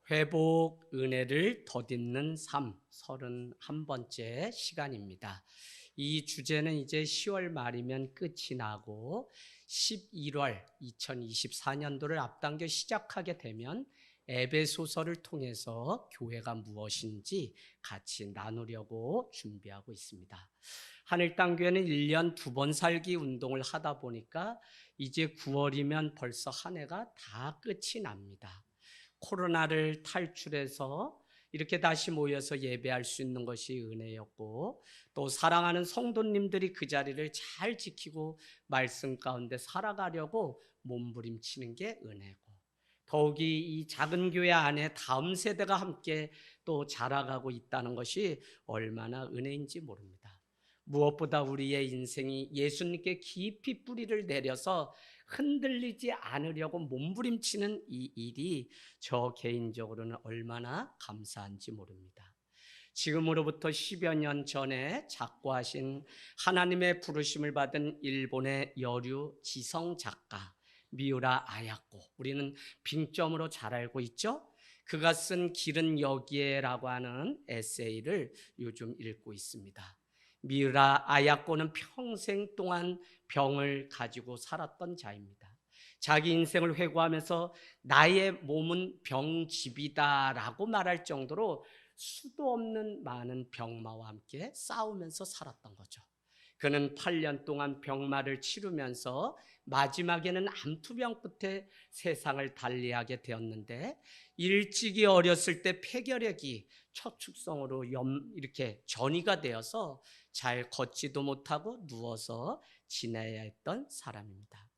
회복 은혜를 덧입는 삶 31번째 시간입니다. 이 주제는 이제 10월 말이면 끝이 나고 11월 2024년도를 앞당겨 시작하게 되면 에베소서를 통해서 교회가 무엇인지 같이 나누려고 준비하고 있습니다. 하늘 땅 교회는 1년 2번 살기 운동을 하다 보니까 이제 9월이면 벌써 한 해가 다 끝이 납니다. 코로나를 탈출해서 이렇게 다시 모여서 예배할 수 있는 것이 은혜였고, 또 사랑하는 성도님들이 그 자리를 잘 지키고 말씀 가운데 살아가려고 몸부림치는 게 은혜고, 더욱이 이 작은 교회 안에 다음 세대가 함께 또 자라가고 있다는 것이 얼마나 은혜인지 모릅니다. 무엇보다 우리의 인생이 예수님께 깊이 뿌리를 내려서 흔들리지 않으려고 몸부림치는 이 일이 저 개인적으로는 얼마나 감사한지 모릅니다. 지금으로부터 10여 년 전에 작고하신 하나님의 부르심을 받은 일본의 여류 지성 작가 미우라 아야코, 우리는 빙점으로 잘 알고 있죠? 그가 쓴 길은 여기에라고 하는 에세이를 요즘 읽고 있습니다. 미우라 아야코는 평생 동안 병을 가지고 살았던 자입니다. 자기 인생을 회고하면서 나의 몸은 병집이다라고 말할 정도로 수도 없는 많은 병마와 함께 싸우면서 살았던 거죠. 그는 8년 동안 병마를 치르면서 마지막에는 암투병 끝에 세상을 달리하게 되었는데, 일찍이 어렸을 때 폐결핵이 초축성으로 이렇게 전이가 되어서 잘 걷지도 못하고 누워서 지내야 했던 사람입니다.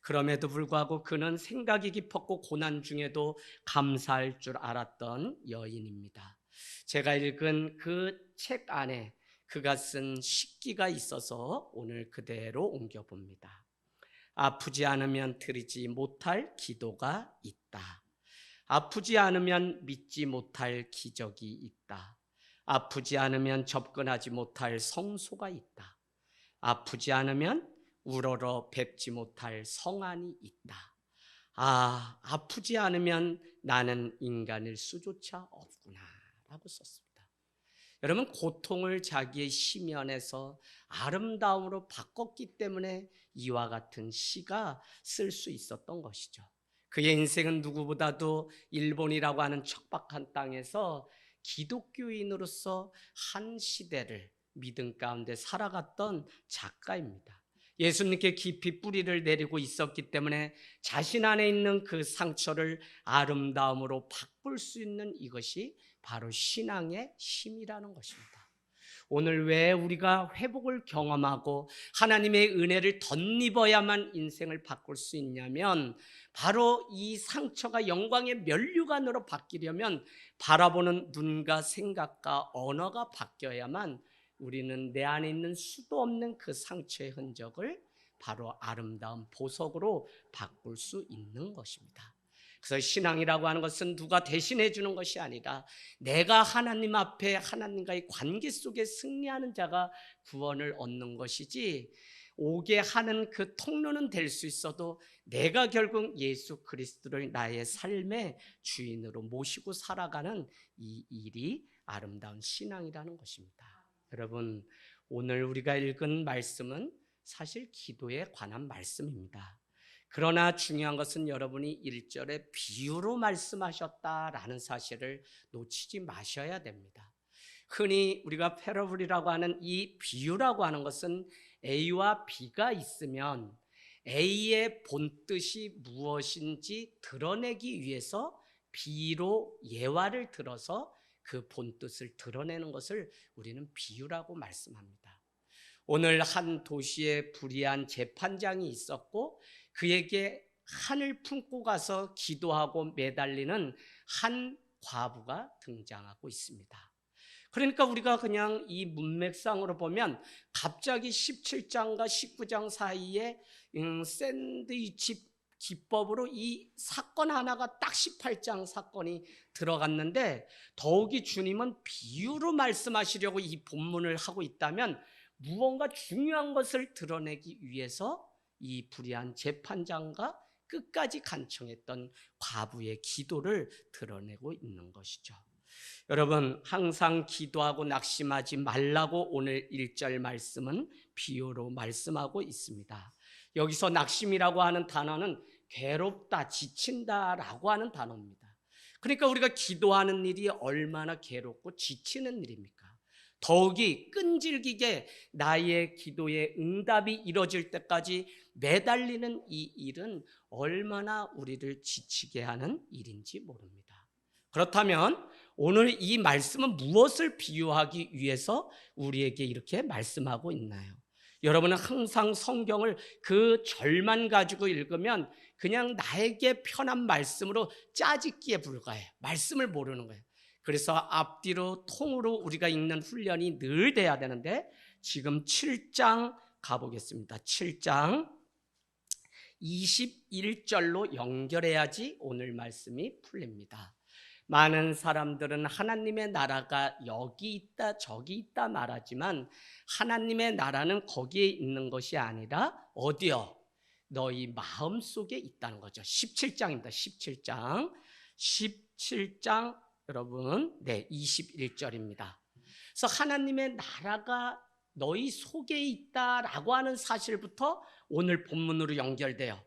그럼에도 불구하고 그는 생각이 깊었고 고난 중에도 감사할 줄 알았던 여인입니다. 제가 읽은 그 책 안에 그가 쓴 식기가 있어서 오늘 그대로 옮겨봅니다. 아프지 않으면 드리지 못할 기도가 있다. 아프지 않으면 믿지 못할 기적이 있다. 아프지 않으면 접근하지 못할 성소가 있다. 아프지 않으면 우러러 뵙지 못할 성안이 있다. 아, 아프지 않으면 나는 인간일 수조차 없구나 라고 썼습니다. 여러분, 고통을 자기의 심연에서 아름다움으로 바꿨기 때문에 이와 같은 시가 쓸 수 있었던 것이죠. 그의 인생은 누구보다도 일본이라고 하는 척박한 땅에서 기독교인으로서 한 시대를 믿음 가운데 살아갔던 작가입니다. 예수님께 깊이 뿌리를 내리고 있었기 때문에 자신 안에 있는 그 상처를 아름다움으로 바꿀 수 있는 이것이 바로 신앙의 힘이라는 것입니다. 오늘 왜 우리가 회복을 경험하고 하나님의 은혜를 덧입어야만 인생을 바꿀 수 있냐면, 바로 이 상처가 영광의 면류관으로 바뀌려면 바라보는 눈과 생각과 언어가 바뀌어야만 우리는 내 안에 있는 수도 없는 그 상처의 흔적을 바로 아름다운 보석으로 바꿀 수 있는 것입니다. 그래서 신앙이라고 하는 것은 누가 대신해 주는 것이 아니라 내가 하나님 앞에 하나님과의 관계 속에 승리하는 자가 구원을 얻는 것이지, 오게 하는 그 통로는 될 수 있어도 내가 결국 예수 그리스도를 나의 삶의 주인으로 모시고 살아가는 이 일이 아름다운 신앙이라는 것입니다. 여러분, 오늘 우리가 읽은 말씀은 사실 기도에 관한 말씀입니다. 그러나 중요한 것은 여러분이 1절에 비유로 말씀하셨다라는 사실을 놓치지 마셔야 됩니다. 흔히 우리가 패러블이라고 하는 이 비유라고 하는 것은 A와 B가 있으면 A의 본뜻이 무엇인지 드러내기 위해서 B로 예화를 들어서 그 본뜻을 드러내는 것을 우리는 비유라고 말씀합니다. 오늘 한 도시에 불의한 재판장이 있었고, 그에게 한을 품고 가서 기도하고 매달리는 한 과부가 등장하고 있습니다. 그러니까 우리가 그냥 이 문맥상으로 보면 갑자기 17장과 19장 사이에 샌드위치 기법으로 이 사건 하나가 딱 18장 사건이 들어갔는데, 더욱이 주님은 비유로 말씀하시려고 이 본문을 하고 있다면 무언가 중요한 것을 드러내기 위해서 이 불의한 재판장과 끝까지 간청했던 과부의 기도를 드러내고 있는 것이죠. 여러분, 항상 기도하고 낙심하지 말라고 오늘 1절 말씀은 비유로 말씀하고 있습니다. 여기서 낙심이라고 하는 단어는 괴롭다, 지친다라고 하는 단어입니다. 그러니까 우리가 기도하는 일이 얼마나 괴롭고 지치는 일입니까? 더욱이 끈질기게 나의 기도의 응답이 이뤄질 때까지 매달리는 이 일은 얼마나 우리를 지치게 하는 일인지 모릅니다. 그렇다면 오늘 이 말씀은 무엇을 비유하기 위해서 우리에게 이렇게 말씀하고 있나요? 여러분은 항상 성경을 그 절만 가지고 읽으면 그냥 나에게 편한 말씀으로 짜집기에 불과해요. 말씀을 모르는 거예요. 그래서 앞뒤로 통으로 우리가 읽는 훈련이 늘 돼야 되는데 지금 7장 가보겠습니다. 7장 21절로 연결해야지 오늘 말씀이 풀립니다. 많은 사람들은 하나님의 나라가 여기 있다 저기 있다 말하지만 하나님의 나라는 거기에 있는 것이 아니라 어디요? 너희 마음속에 있다는 거죠. 17장입니다. 17장 여러분 21절입니다. 그래서 하나님의 나라가 너희 속에 있다라고 하는 사실부터 오늘 본문으로 연결돼요.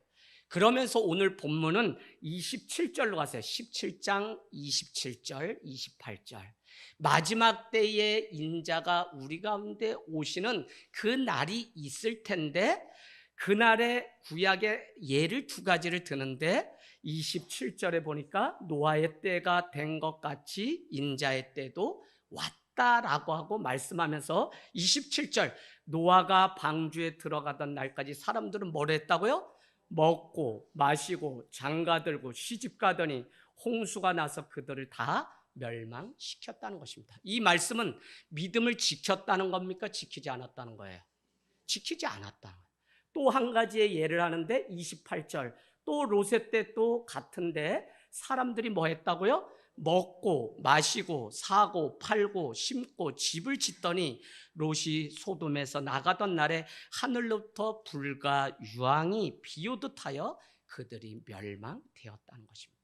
그러면서 오늘 본문은 27절로 가세요. 17장 27절 28절 마지막 때에 인자가 우리 가운데 오시는 그 날이 있을 텐데 그날의 구약의 예를 두 가지를 드는데 27절에 보니까 노아의 때가 된 것 같이 인자의 때도 왔다라고 하고 말씀하면서 27절 노아가 방주에 들어가던 날까지 사람들은 뭘 했다고요? 먹고 마시고 장가들고 시집가더니 홍수가 나서 그들을 다 멸망시켰다는 것입니다. 이 말씀은 믿음을 지켰다는 겁니까? 지키지 않았다는 거예요. 지키지 않았다는 거예요. 또 한 가지의 예를 하는데 28절 또 롯의 때 또 같은데 사람들이 뭐 했다고요? 먹고 마시고 사고 팔고 심고 집을 짓더니 롯이 소돔에서 나가던 날에 하늘로부터 불과 유황이 비오듯 하여 그들이 멸망되었다는 것입니다.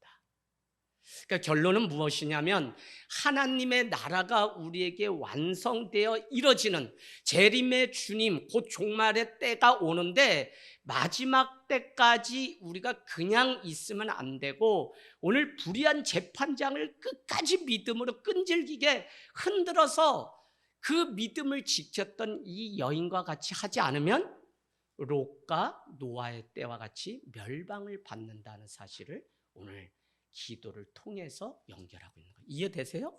그러니까 결론은 무엇이냐면 하나님의 나라가 우리에게 완성되어 이뤄지는 재림의 주님 곧 종말의 때가 오는데 마지막 때까지 우리가 그냥 있으면 안 되고 오늘 불의한 재판장을 끝까지 믿음으로 끈질기게 흔들어서 그 믿음을 지켰던 이 여인과 같이 하지 않으면 롯과 노아의 때와 같이 멸망을 받는다는 사실을 오늘 기도를 통해서 연결하고 있는 거예요. 이해되세요?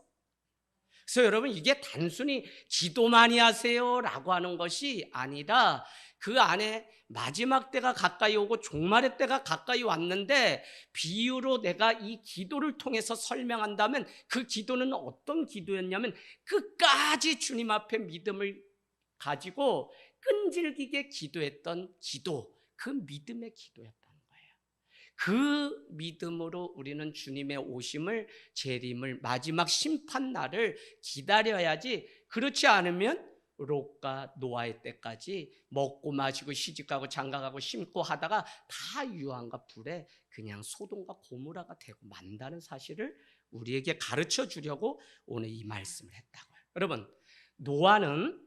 그래서 여러분 이게 단순히 기도만이 하세요라고 하는 것이 아니라 그 안에 마지막 때가 가까이 오고 종말의 때가 가까이 왔는데 비유로 내가 이 기도를 통해서 설명한다면 그 기도는 어떤 기도였냐면 끝까지 주님 앞에 믿음을 가지고 끈질기게 기도했던 기도, 그 믿음의 기도였다는 거예요. 그 믿음으로 우리는 주님의 오심을 재림을 마지막 심판날을 기다려야지 그렇지 않으면 롯과 노아의 때까지 먹고 마시고 시집가고 장가가고 심고 하다가 다 유황과 불에 그냥 소돔과 고모라가 되고 만다는 사실을 우리에게 가르쳐 주려고 오늘 이 말씀을 했다고요. 여러분 노아는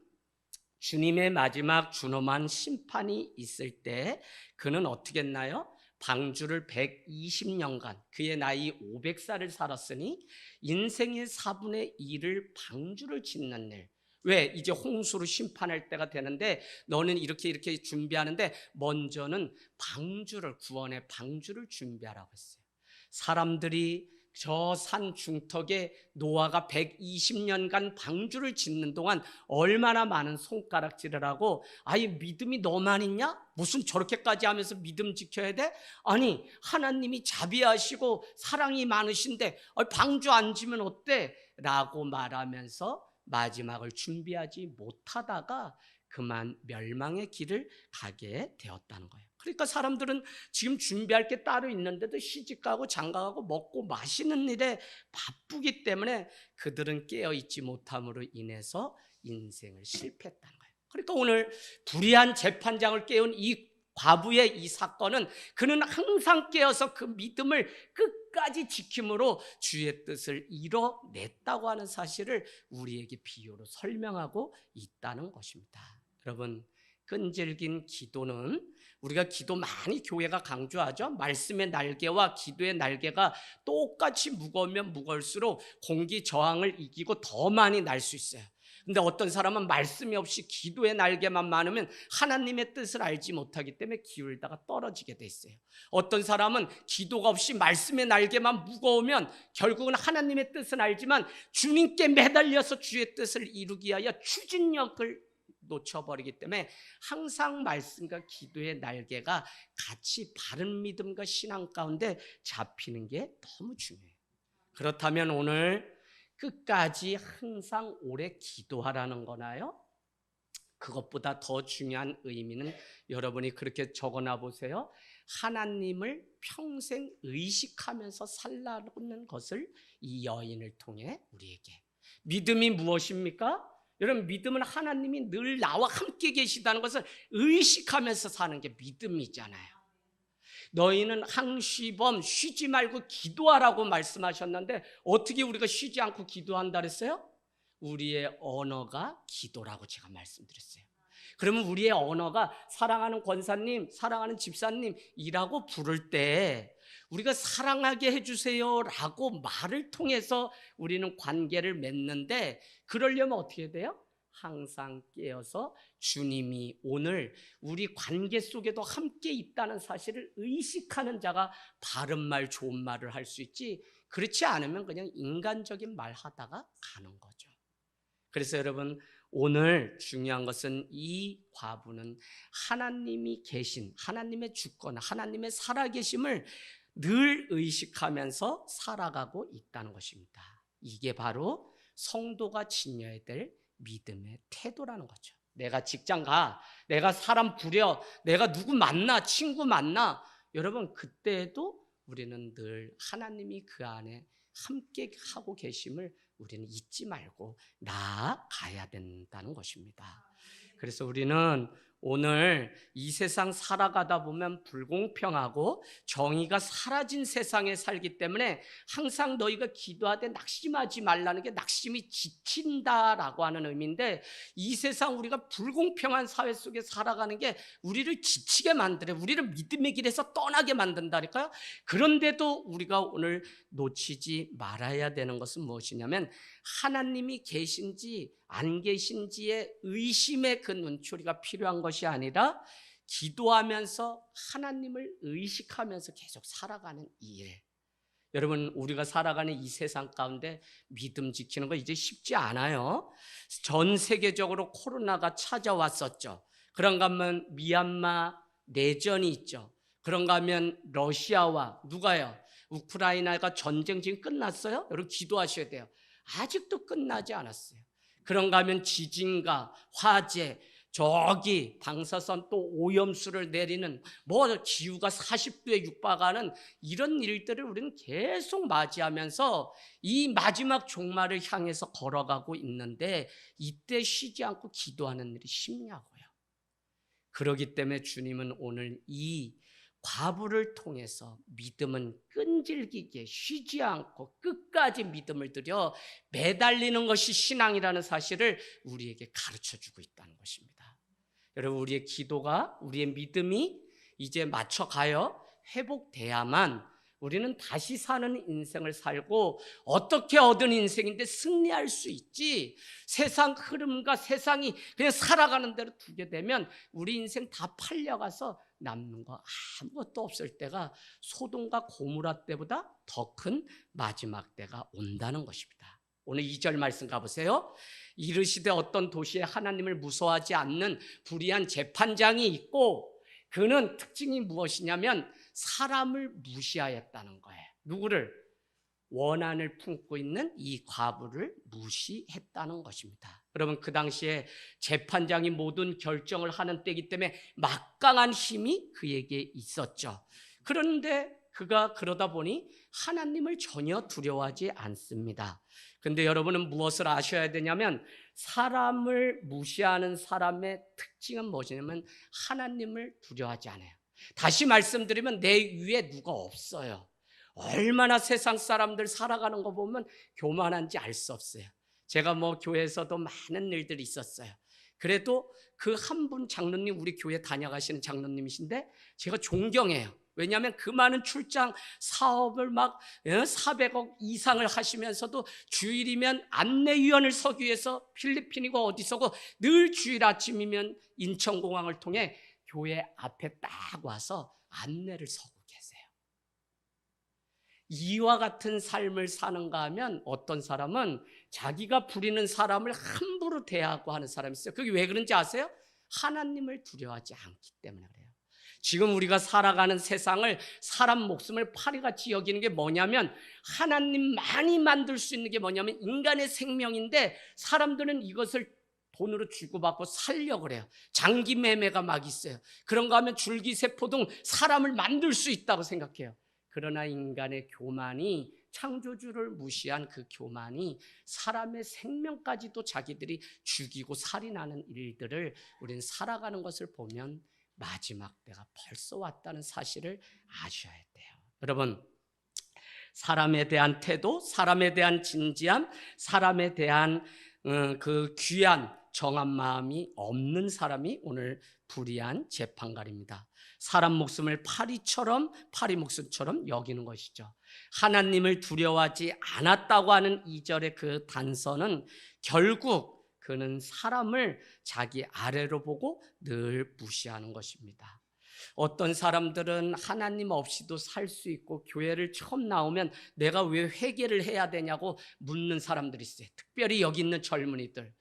주님의 마지막 준엄한 심판이 있을 때 그는 어떻게 했나요? 방주를 120년간 그의 나이 500살을 살았으니 인생의 4분의 1을 방주를 짓는 일. 왜? 이제 홍수로 심판할 때가 되는데 너는 이렇게 준비하는데 먼저는 방주를 구원의 방주를 준비하라고 했어요. 사람들이 저 산 중턱에 노아가 120년간 방주를 짓는 동안 얼마나 많은 손가락질을 하고 아예 믿음이 너만 있냐? 무슨 저렇게까지 하면서 믿음 지켜야 돼? 아니 하나님이 자비하시고 사랑이 많으신데 방주 안 지면 어때? 라고 말하면서 마지막을 준비하지 못하다가 그만 멸망의 길을 가게 되었다는 거예요. 그러니까 사람들은 지금 준비할 게 따로 있는데도 시집가고 장가가고 먹고 마시는 일에 바쁘기 때문에 그들은 깨어있지 못함으로 인해서 인생을 실패했다는 거예요. 그러니까 오늘 불의한 재판장을 깨운 이 과부의 이 사건은 그는 항상 깨어서 그 믿음을 끝까지 지킴으로 주의 뜻을 이뤄냈다고 하는 사실을 우리에게 비유로 설명하고 있다는 것입니다. 여러분, 끈질긴 기도는 우리가 기도 많이 교회가 강조하죠. 말씀의 날개와 기도의 날개가 똑같이 무거우면 무거울수록 공기 저항을 이기고 더 많이 날 수 있어요. 근데 어떤 사람은 말씀이 없이 기도의 날개만 많으면 하나님의 뜻을 알지 못하기 때문에 기울다가 떨어지게 돼 있어요. 어떤 사람은 기도가 없이 말씀의 날개만 무거우면 결국은 하나님의 뜻은 알지만 주님께 매달려서 주의 뜻을 이루기 위하여 추진력을 놓쳐버리기 때문에 항상 말씀과 기도의 날개가 같이 바른 믿음과 신앙 가운데 잡히는 게 너무 중요해요. 그렇다면 오늘 끝까지 항상 오래 기도하라는 거나요? 그것보다 더 중요한 의미는 여러분이 그렇게 적어놔 보세요. 하나님을 평생 의식하면서 살라는 것을 이 여인을 통해 우리에게. 믿음이 무엇입니까? 여러분, 믿음은 하나님이 늘 나와 함께 계시다는 것을 의식하면서 사는 게 믿음이잖아요. 너희는 항시범 쉬지 말고 기도하라고 말씀하셨는데 어떻게 우리가 쉬지 않고 기도한다 그랬어요? 우리의 언어가 기도라고 제가 말씀드렸어요. 그러면 우리의 언어가 사랑하는 권사님, 사랑하는 집사님이라고 부를 때 우리가 사랑하게 해주세요 라고 말을 통해서 우리는 관계를 맺는데, 그러려면 어떻게 돼요? 항상 깨어서 주님이 오늘 우리 관계 속에도 함께 있다는 사실을 의식하는 자가 바른 말, 좋은 말을 할 수 있지, 그렇지 않으면 그냥 인간적인 말 하다가 가는 거죠. 그래서 여러분, 오늘 중요한 것은 이 과부는 하나님이 계신, 하나님의 주권, 하나님의 살아계심을 늘 의식하면서 살아가고 있다는 것입니다. 이게 바로 성도가 지녀야 될 믿음의 태도라는 거죠. 내가 직장 가, 내가 사람 부려, 내가 누구 만나, 친구 만나, 여러분 그때에도 우리는 늘 하나님이 그 안에 함께 하고 계심을 우리는 잊지 말고 나아가야 된다는 것입니다. 그래서 우리는 오늘 이 세상 살아가다 보면 불공평하고 정의가 사라진 세상에 살기 때문에 항상 너희가 기도하되 낙심하지 말라는 게 낙심이 지친다라고 하는 의미인데, 이 세상 우리가 불공평한 사회 속에 살아가는 게 우리를 지치게 만들어요. 우리를 믿음의 길에서 떠나게 만든다니까요. 그런데도 우리가 오늘 놓치지 말아야 되는 것은 무엇이냐면 하나님이 계신지 안 계신지의 의심의 그 눈초리가 필요한 것이 아니라 기도하면서 하나님을 의식하면서 계속 살아가는 이 일. 여러분, 우리가 살아가는 이 세상 가운데 믿음 지키는 거 이제 쉽지 않아요. 전 세계적으로 코로나가 찾아왔었죠. 그런가 하면 미얀마 내전이 있죠. 그런가 하면 러시아와 누가요? 우크라이나가 전쟁 지금 끝났어요? 여러분 기도하셔야 돼요. 아직도 끝나지 않았어요. 그런가 하면 지진과 화재, 저기 방사선 또 오염수를 내리는 기후가 40도에 육박하는 이런 일들을 우리는 계속 맞이하면서 이 마지막 종말을 향해서 걸어가고 있는데 이때 쉬지 않고 기도하는 일이 쉽냐고요. 그렇기 때문에 주님은 오늘 이 과부를 통해서 믿음은 끈질기게 쉬지 않고 끝까지 믿음을 들여 매달리는 것이 신앙이라는 사실을 우리에게 가르쳐주고 있다는 것입니다. 여러분, 우리의 기도가, 우리의 믿음이 이제 맞춰가요 회복돼야만 우리는 다시 사는 인생을 살고 어떻게 얻은 인생인데 승리할 수 있지, 세상 흐름과 세상이 그냥 살아가는 대로 두게 되면 우리 인생 다 팔려가서 남는 거 아무것도 없을 때가 소돔과 고모라 때보다 더 큰 마지막 때가 온다는 것입니다. 오늘 2절 말씀 가보세요. 이르시되 어떤 도시에 하나님을 무서워하지 않는 불의한 재판장이 있고, 그는 특징이 무엇이냐면 사람을 무시하였다는 거예요. 누구를? 원한을 품고 있는 이 과부를 무시했다는 것입니다. 여러분, 그 당시에 재판장이 모든 결정을 하는 때이기 때문에 막강한 힘이 그에게 있었죠. 그런데 그가 그러다 보니 하나님을 전혀 두려워하지 않습니다. 근데 여러분은 무엇을 아셔야 되냐면 사람을 무시하는 사람의 특징은 무엇이냐면 하나님을 두려워하지 않아요. 다시 말씀드리면 내 위에 누가 없어요. 얼마나 세상 사람들 살아가는 거 보면 교만한지 알 수 없어요. 제가 교회에서도 많은 일들이 있었어요. 그래도 그 한 분 장로님, 우리 교회 다녀가시는 장로님이신데 제가 존경해요. 왜냐하면 그 많은 출장 사업을 400억 이상을 하시면서도 주일이면 안내위원을 서기 위해서 필리핀이고 어디서고 늘 주일 아침이면 인천공항을 통해 교회 앞에 딱 와서 안내를 서고 계세요. 이와 같은 삶을 사는가 하면 어떤 사람은 자기가 부리는 사람을 함부로 대하고 하는 사람이 있어요. 그게 왜 그런지 아세요? 하나님을 두려워하지 않기 때문에 그래요. 지금 우리가 살아가는 세상을 사람 목숨을 파리같이 여기는 게 뭐냐면 하나님만이 만들 수 있는 게 뭐냐면 인간의 생명인데 사람들은 이것을 돈으로 주고받고 살려고 그래요. 장기 매매가 막 있어요. 그런가 하면 줄기세포 등 사람을 만들 수 있다고 생각해요. 그러나 인간의 교만이, 창조주를 무시한 그 교만이 사람의 생명까지도 자기들이 죽이고 살인하는 일들을 우리는 살아가는 것을 보면 마지막 때가 벌써 왔다는 사실을 아셔야 돼요. 여러분, 사람에 대한 태도, 사람에 대한 진지함, 사람에 대한 그 귀한 정한 마음이 없는 사람이 오늘 불의한 재판관입니다. 사람 목숨을 파리 목숨처럼 여기는 것이죠. 하나님을 두려워하지 않았다고 하는 2절의 그 단서는 결국 그는 사람을 자기 아래로 보고 늘 무시하는 것입니다. 어떤 사람들은 하나님 없이도 살 수 있고 교회를 처음 나오면 내가 왜 회개를 해야 되냐고 묻는 사람들이 있어요. 특별히 여기 있는 젊은이들.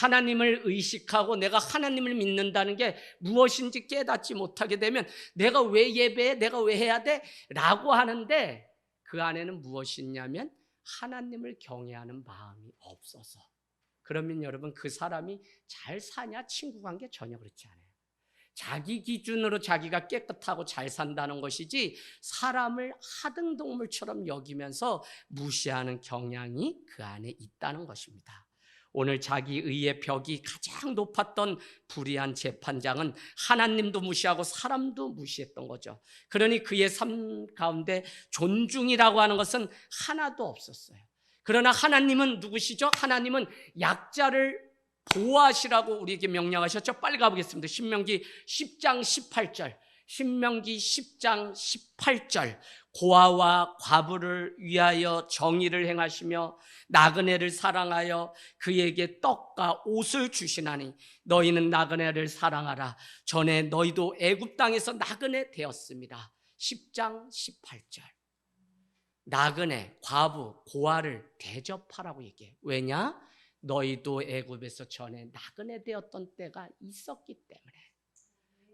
하나님을 의식하고 내가 하나님을 믿는다는 게 무엇인지 깨닫지 못하게 되면 내가 왜 예배해? 내가 왜 해야 돼? 라고 하는데 그 안에는 무엇이 있냐면 하나님을 경외하는 마음이 없어서. 그러면 여러분 그 사람이 잘 사냐? 친구 관계 전혀 그렇지 않아요. 자기 기준으로 자기가 깨끗하고 잘 산다는 것이지 사람을 하등동물처럼 여기면서 무시하는 경향이 그 안에 있다는 것입니다. 오늘 자기 의의 벽이 가장 높았던 불의한 재판장은 하나님도 무시하고 사람도 무시했던 거죠. 그러니 그의 삶 가운데 존중이라고 하는 것은 하나도 없었어요. 그러나 하나님은 누구시죠? 하나님은 약자를 보호하시라고 우리에게 명령하셨죠. 빨리 가보겠습니다. 신명기 10장 18절. 신명기 10장 18절. 고아와 과부를 위하여 정의를 행하시며 나그네를 사랑하여 그에게 떡과 옷을 주시나니 너희는 나그네를 사랑하라. 전에 너희도 애굽 땅에서 나그네 되었습니다. 10장 18절. 나그네, 과부, 고아를 대접하라고 얘기해요. 왜냐? 너희도 애굽에서 전에 나그네 되었던 때가 있었기 때문에.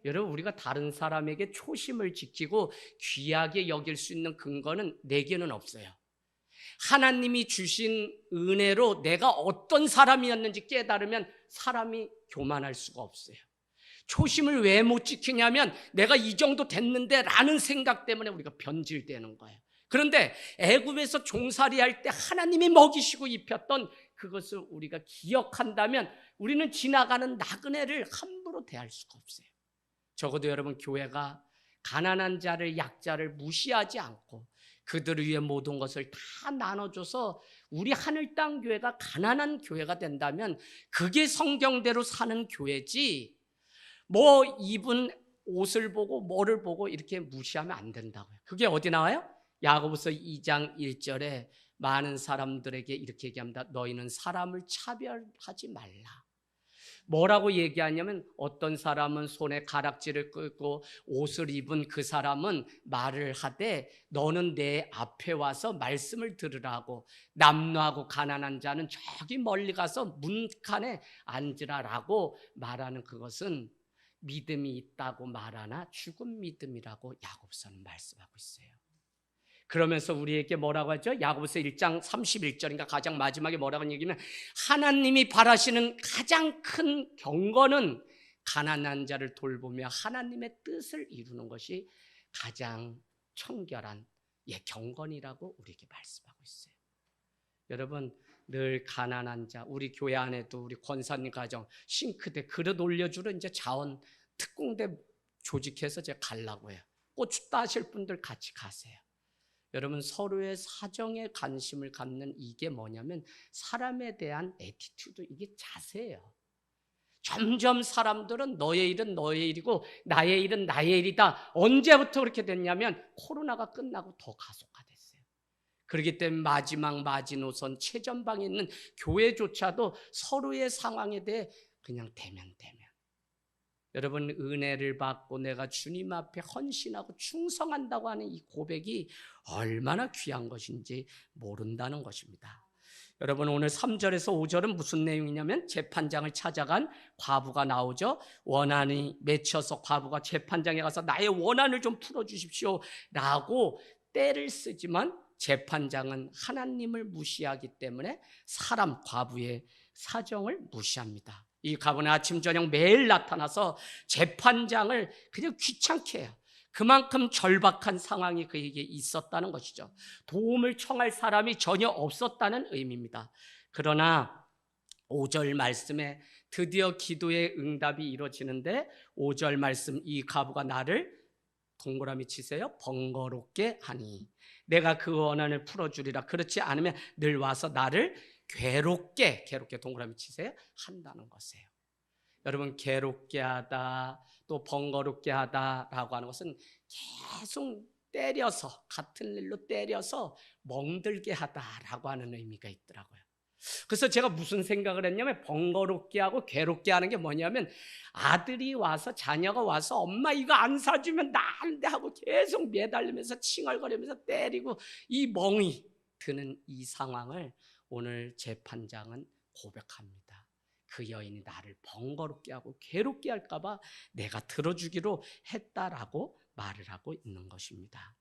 여러분, 우리가 다른 사람에게 초심을 지키고 귀하게 여길 수 있는 근거는 내게는 없어요. 하나님이 주신 은혜로 내가 어떤 사람이었는지 깨달으면 사람이 교만할 수가 없어요. 초심을 왜 못 지키냐면 내가 이 정도 됐는데 라는 생각 때문에 우리가 변질되는 거예요. 그런데 애굽에서 종살이할 때 하나님이 먹이시고 입혔던 그것을 우리가 기억한다면 우리는 지나가는 나그네를 함부로 대할 수가 없어요. 적어도 여러분 교회가 가난한 자를, 약자를 무시하지 않고 그들을 위해 모든 것을 다 나눠줘서 우리 하늘 땅 교회가 가난한 교회가 된다면 그게 성경대로 사는 교회지, 입은 옷을 보고 뭐를 보고 이렇게 무시하면 안 된다고요. 그게 어디 나와요? 야고보서 2장 1절에 많은 사람들에게 이렇게 얘기합니다. 너희는 사람을 차별하지 말라. 뭐라고 얘기하냐면 어떤 사람은 손에 가락지를 끄고 옷을 입은 그 사람은 말을 하되 너는 내 앞에 와서 말씀을 들으라고, 남노하고 가난한 자는 저기 멀리 가서 문칸에 앉으라라고 말하는 그것은 믿음이 있다고 말하나 죽은 믿음이라고 야고보서는 말씀하고 있어요. 그러면서 우리에게 뭐라고 하죠? 야고보서 1장 31절인가 가장 마지막에 뭐라고 얘기하면 하나님이 바라시는 가장 큰 경건은 가난한 자를 돌보며 하나님의 뜻을 이루는 것이 가장 청결한 경건이라고 우리에게 말씀하고 있어요. 여러분, 늘 가난한 자, 우리 교회 안에도 우리 권사님 가정 싱크대 그릇 올려주러 이제 자원 특공대 조직해서 제가 가려고 해요. 고추 따실 분들 같이 가세요. 여러분, 서로의 사정에 관심을 갖는 이게 뭐냐면 사람에 대한 애티튜드, 이게 자세예요. 점점 사람들은 너의 일은 너의 일이고 나의 일은 나의 일이다. 언제부터 그렇게 됐냐면 코로나가 끝나고 더 가속화됐어요. 그렇기 때문에 마지막 마지노선 최전방에 있는 교회조차도 서로의 상황에 대해 그냥 대면. 여러분, 은혜를 받고 내가 주님 앞에 헌신하고 충성한다고 하는 이 고백이 얼마나 귀한 것인지 모른다는 것입니다. 여러분, 오늘 3절에서 5절은 무슨 내용이냐면 재판장을 찾아간 과부가 나오죠. 원한이 맺혀서 과부가 재판장에 가서 나의 원한을 좀 풀어주십시오 라고 때를 쓰지만 재판장은 하나님을 무시하기 때문에 과부의 사정을 무시합니다. 이 과부는 아침 저녁 매일 나타나서 재판장을 그냥 귀찮게 해요. 그만큼 절박한 상황이 그에게 있었다는 것이죠. 도움을 청할 사람이 전혀 없었다는 의미입니다. 그러나 5절 말씀에 드디어 기도의 응답이 이루어지는데 5절 말씀, 이 과부가 나를 동그라미 치세요. 번거롭게 하니 내가 그 원한을 풀어주리라. 그렇지 않으면 늘 와서 나를 괴롭게 동그라미 치세요. 한다는 것이에요. 여러분, 괴롭게 하다 또 번거롭게 하다라고 하는 것은 계속 때려서, 같은 일로 때려서 멍들게 하다라고 하는 의미가 있더라고요. 그래서 제가 무슨 생각을 했냐면 번거롭게 하고 괴롭게 하는 게 뭐냐면 아들이 와서, 자녀가 와서 엄마 이거 안 사주면 나 안 돼 하고 계속 매달리면서 칭얼거리면서 때리고 이 멍이 드는 이 상황을 오늘 재판장은 고백합니다. 그 여인이 나를 번거롭게 하고 괴롭게 할까 봐 내가 들어주기로 했다라고 말을 하고 있는 것입니다.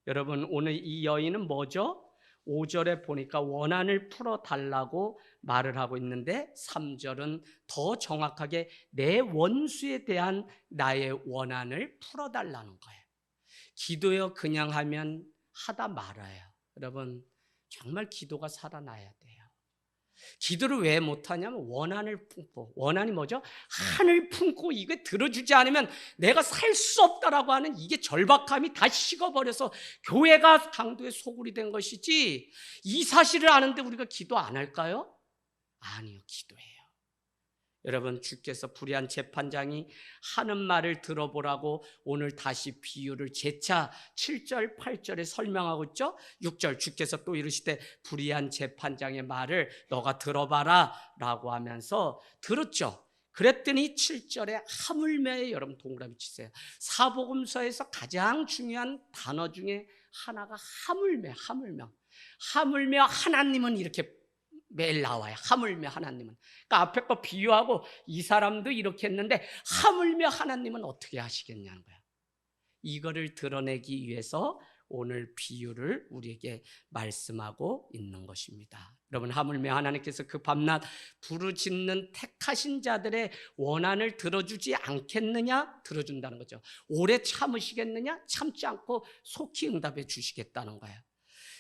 여러분, 오늘 이 여인은 뭐죠? 5절에 보니까 원한을 풀어달라고 말을 하고 있는데 3절은 더 정확하게 내 원수에 대한 나의 원한을 풀어달라는 거예요. 기도요 그냥 하면 하다 말아요. 여러분, 정말 기도가 살아나야 돼요. 기도를 왜 못하냐면 원한을 품고, 원한이 뭐죠? 한을 품고 이게 들어주지 않으면 내가 살 수 없다라고 하는 이게 절박함이 다 식어버려서 교회가 강도의 소굴이 된 것이지, 이 사실을 아는데 우리가 기도 안 할까요? 아니요, 기도해요. 여러분, 주께서 불의한 재판장이 하는 말을 들어보라고 오늘 다시 비유를 재차 7절 8절에 설명하고 있죠. 6절 주께서 또 이르시되 불의한 재판장의 말을 너가 들어봐라 라고 하면서 들었죠. 그랬더니 7절에 하물며에, 여러분 동그라미 치세요. 사복음서에서 가장 중요한 단어 중에 하나가 하물며 하나님은 이렇게 매일 나와요. 하물며 하나님은. 그러니까 앞에 거 비유하고 이 사람도 이렇게 했는데 하물며 하나님은 어떻게 하시겠냐는 거야. 이거를 드러내기 위해서 오늘 비유를 우리에게 말씀하고 있는 것입니다. 여러분, 하물며 하나님께서 그 밤낮 부르짖는 택하신 자들의 원한을 들어주지 않겠느냐? 들어준다는 거죠. 오래 참으시겠느냐? 참지 않고 속히 응답해 주시겠다는 거예요.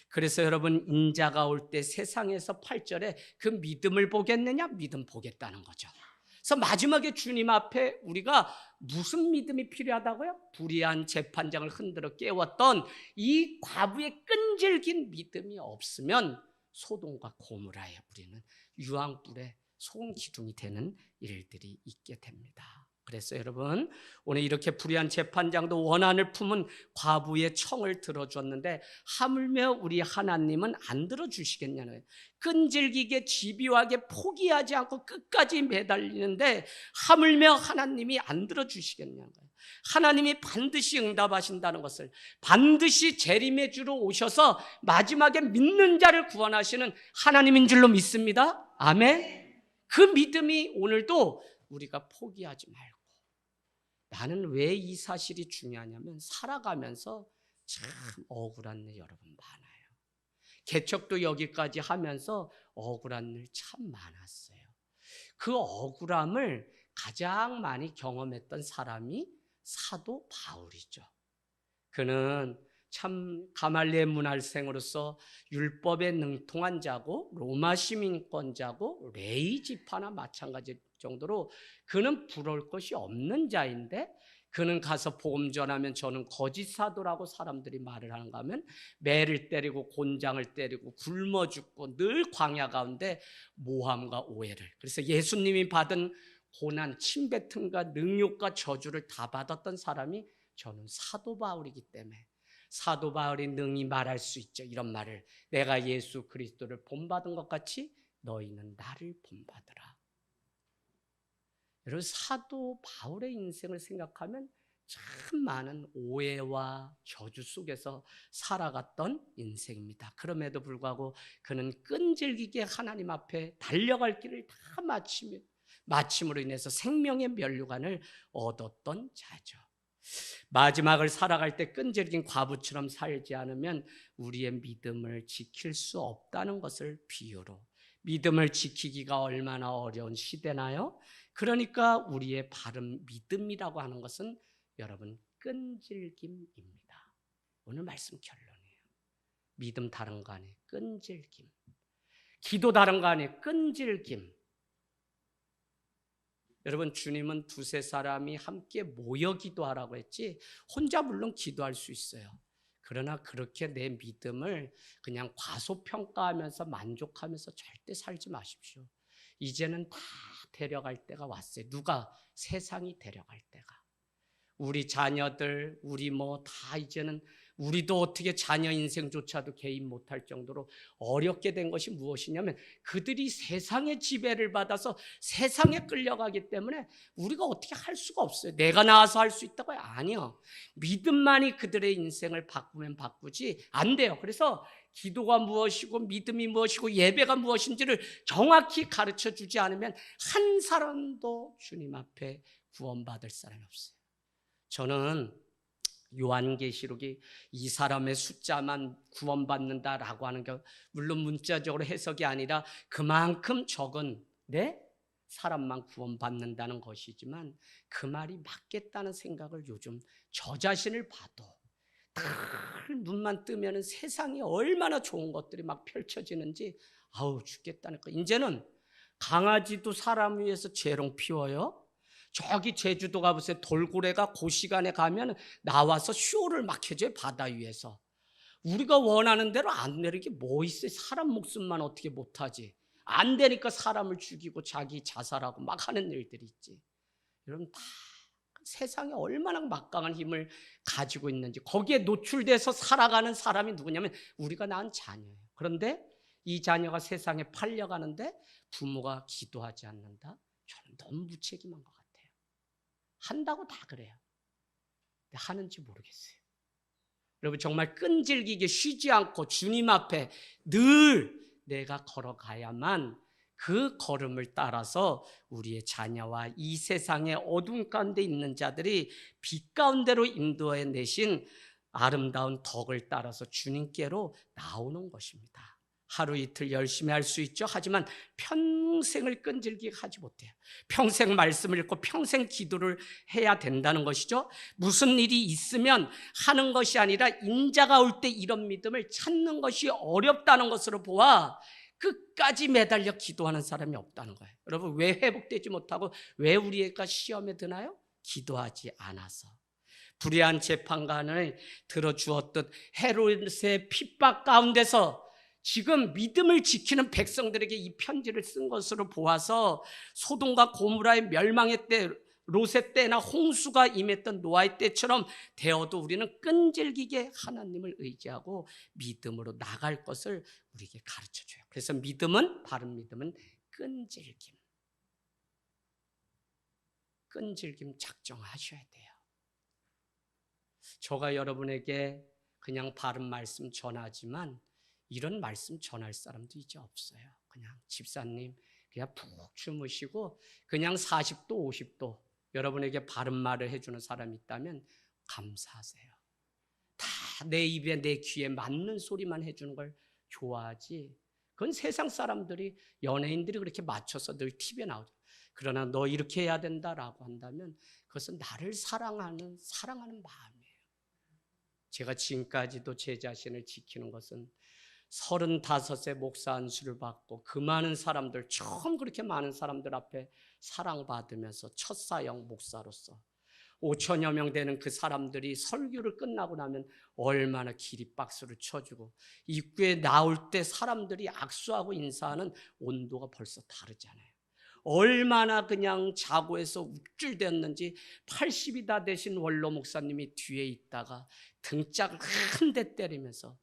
그래서 여러분, 인자가 올 때 세상에서 8절에 그 믿음을 보겠느냐? 믿음 보겠다는 거죠. 그래서 마지막에 주님 앞에 우리가 무슨 믿음이 필요하다고요? 불의한 재판장을 흔들어 깨웠던 이 과부의 끈질긴 믿음이 없으면 소돔과 고모라의 우리는 유황불에 소금 기둥이 되는 일들이 있게 됩니다. 그래서 여러분, 오늘 이렇게 불의한 재판장도 원한을 품은 과부의 청을 들어줬는데 하물며 우리 하나님은 안 들어주시겠냐는 거예요. 끈질기게 집요하게 포기하지 않고 끝까지 매달리는데 하물며 하나님이 안 들어주시겠냐는 거예요. 하나님이 반드시 응답하신다는 것을, 반드시 재림의 주로 오셔서 마지막에 믿는 자를 구원하시는 하나님인 줄로 믿습니다. 아멘. 그 믿음이 오늘도 우리가 포기하지 말고, 나는 왜 이 사실이 중요하냐면 살아가면서 참 억울한 일 여러분 많아요. 개척도 여기까지 하면서 억울한 일 참 많았어요. 그 억울함을 가장 많이 경험했던 사람이 사도 바울이죠. 그는 참 가말리엘 문할생으로서 율법에 능통한 자고 로마 시민권자고 레위 지파나 마찬가지 정도로 그는 부러울 것이 없는 자인데, 그는 가서 복음 전하면 저는 거짓 사도라고 사람들이 말을 하는가 하면 매를 때리고 곤장을 때리고 굶어 죽고 늘 광야 가운데 모함과 오해를, 그래서 예수님이 받은 고난, 침뱉음과 능욕과 저주를 다 받았던 사람이 저는 사도 바울이기 때문에 사도 바울이 능히 말할 수 있죠. 이런 말을, 내가 예수 그리스도를 본받은 것 같이 너희는 나를 본받으라. 여러분, 사도 바울의 인생을 생각하면 참 많은 오해와 저주 속에서 살아갔던 인생입니다. 그럼에도 불구하고 그는 끈질기게 하나님 앞에 달려갈 길을 다 마침으로 인해서 생명의 면류관을 얻었던 자죠. 마지막을 살아갈 때 끈질긴 과부처럼 살지 않으면 우리의 믿음을 지킬 수 없다는 것을 비유로, 믿음을 지키기가 얼마나 어려운 시대나요? 그러니까 우리의 바른 믿음이라고 하는 것은 여러분 끈질김입니다. 오늘 말씀 결론이에요. 믿음 다른 거 아니에요. 끈질김. 기도 다른 거 아니에요. 끈질김. 여러분, 주님은 두세 사람이 함께 모여 기도하라고 했지 혼자 물론 기도할 수 있어요. 그러나 그렇게 내 믿음을 그냥 과소평가하면서 만족하면서 절대 살지 마십시오. 이제는 다 데려갈 때가 왔어요. 누가? 세상이 데려갈 때가. 우리 자녀들, 우리 다 이제는 우리도 어떻게 자녀 인생조차도 개입 못할 정도로 어렵게 된 것이 무엇이냐면 그들이 세상의 지배를 받아서 세상에 끌려가기 때문에 우리가 어떻게 할 수가 없어요. 내가 나와서 할 수 있다고요? 아니요. 믿음만이 그들의 인생을 바꾸면 바꾸지 안 돼요. 그래서 기도가 무엇이고 믿음이 무엇이고 예배가 무엇인지를 정확히 가르쳐 주지 않으면 한 사람도 주님 앞에 구원받을 사람이 없어요. 저는 요한계시록이 이 사람의 숫자만 구원받는다라고 하는 게 물론 문자적으로 해석이 아니라 그만큼 적은 사람만 구원받는다는 것이지만 그 말이 맞겠다는 생각을 요즘 저 자신을 봐도 늘 눈만 뜨면 세상에 얼마나 좋은 것들이 막 펼쳐지는지 아우 죽겠다는 거. 이제는 강아지도 사람 위해서 재롱 피워요. 저기 제주도 가보세요. 돌고래가 그 시간에 가면 나와서 쇼를 막 해줘요. 바다 위에서. 우리가 원하는 대로 안 되는 게 뭐 있어요. 사람 목숨만 어떻게 못하지. 안 되니까 사람을 죽이고 자기 자살하고 막 하는 일들이 있지. 여러분, 다 세상에 얼마나 막강한 힘을 가지고 있는지 거기에 노출돼서 살아가는 사람이 누구냐면 우리가 낳은 자녀예요. 그런데 이 자녀가 세상에 팔려가는데 부모가 기도하지 않는다? 저는 너무 무책임한 것 같아요. 한다고 다 그래요. 근데 하는지 모르겠어요. 여러분, 정말 끈질기게 쉬지 않고 주님 앞에 늘 내가 걸어가야만 그 걸음을 따라서 우리의 자녀와 이 세상의 어둠 가운데 있는 자들이 빛 가운데로 인도해 내신 아름다운 덕을 따라서 주님께로 나오는 것입니다. 하루 이틀 열심히 할 수 있죠. 하지만 평생을 끈질기게 하지 못해요. 평생 말씀을 읽고 평생 기도를 해야 된다는 것이죠. 무슨 일이 있으면 하는 것이 아니라 인자가 올 때 이런 믿음을 찾는 것이 어렵다는 것으로 보아 끝까지 매달려 기도하는 사람이 없다는 거예요. 여러분, 왜 회복되지 못하고 왜 우리가 시험에 드나요? 기도하지 않아서. 불의한 재판관을 들어주었듯 헤롯의 핍박 가운데서 지금 믿음을 지키는 백성들에게 이 편지를 쓴 것으로 보아서 소돔과 고모라의 멸망의 때, 롯의 때나 홍수가 임했던 노아의 때처럼 되어도 우리는 끈질기게 하나님을 의지하고 믿음으로 나갈 것을 우리에게 가르쳐줘요. 그래서 믿음은, 바른 믿음은 끈질김 작정하셔야 돼요. 저가 여러분에게 그냥 바른 말씀 전하지만 이런 말씀 전할 사람도 이제 없어요. 그냥 집사님 그냥 푹 주무시고 그냥 40도 50도 여러분에게 바른 말을 해주는 사람이 있다면 감사하세요. 다 내 입에 내 귀에 맞는 소리만 해주는 걸 좋아하지. 그건 세상 사람들이 연예인들이 그렇게 맞춰서 늘 TV에 나오죠. 그러나 너 이렇게 해야 된다라고 한다면 그것은 나를 사랑하는 마음이에요. 제가 지금까지도 제 자신을 지키는 것은 35세 목사 안수를 받고 그 많은 사람들, 처음 그렇게 많은 사람들 앞에 사랑받으면서 첫 사역 목사로서 5천여 명 되는 그 사람들이 설교를 끝나고 나면 얼마나 기립박수를 쳐주고 입구에 나올 때 사람들이 악수하고 인사하는 온도가 벌써 다르잖아요. 얼마나 그냥 자고에서 우쭐대었는지 80이 다 되신 원로 목사님이 뒤에 있다가 등짝을 한 대 때리면서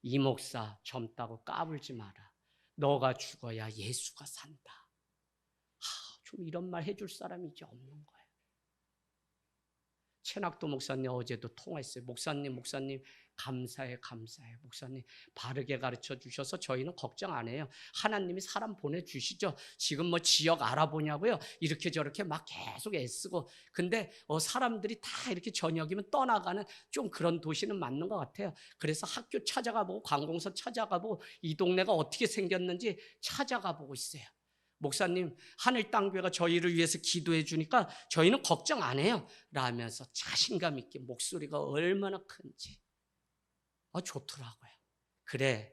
이 목사 젊다고 까불지 마라. 너가 죽어야 예수가 산다. 좀 이런 말 해줄 사람이 이제 없는 거예요. 최낙도 목사님 어제도 통화했어요. 목사님 감사해. 목사님 바르게 가르쳐 주셔서 저희는 걱정 안 해요. 하나님이 사람 보내주시죠. 지금 뭐 지역 알아보냐고요. 이렇게 저렇게 막 계속 애쓰고. 근데 사람들이 다 이렇게 저녁이면 떠나가는 좀 그런 도시는 맞는 것 같아요. 그래서 학교 찾아가보고 관공서 찾아가보고 이 동네가 어떻게 생겼는지 찾아가보고 있어요. 목사님 하늘 땅교회가 저희를 위해서 기도해 주니까 저희는 걱정 안 해요 라면서 자신감 있게 목소리가 얼마나 큰지 좋더라고요. 그래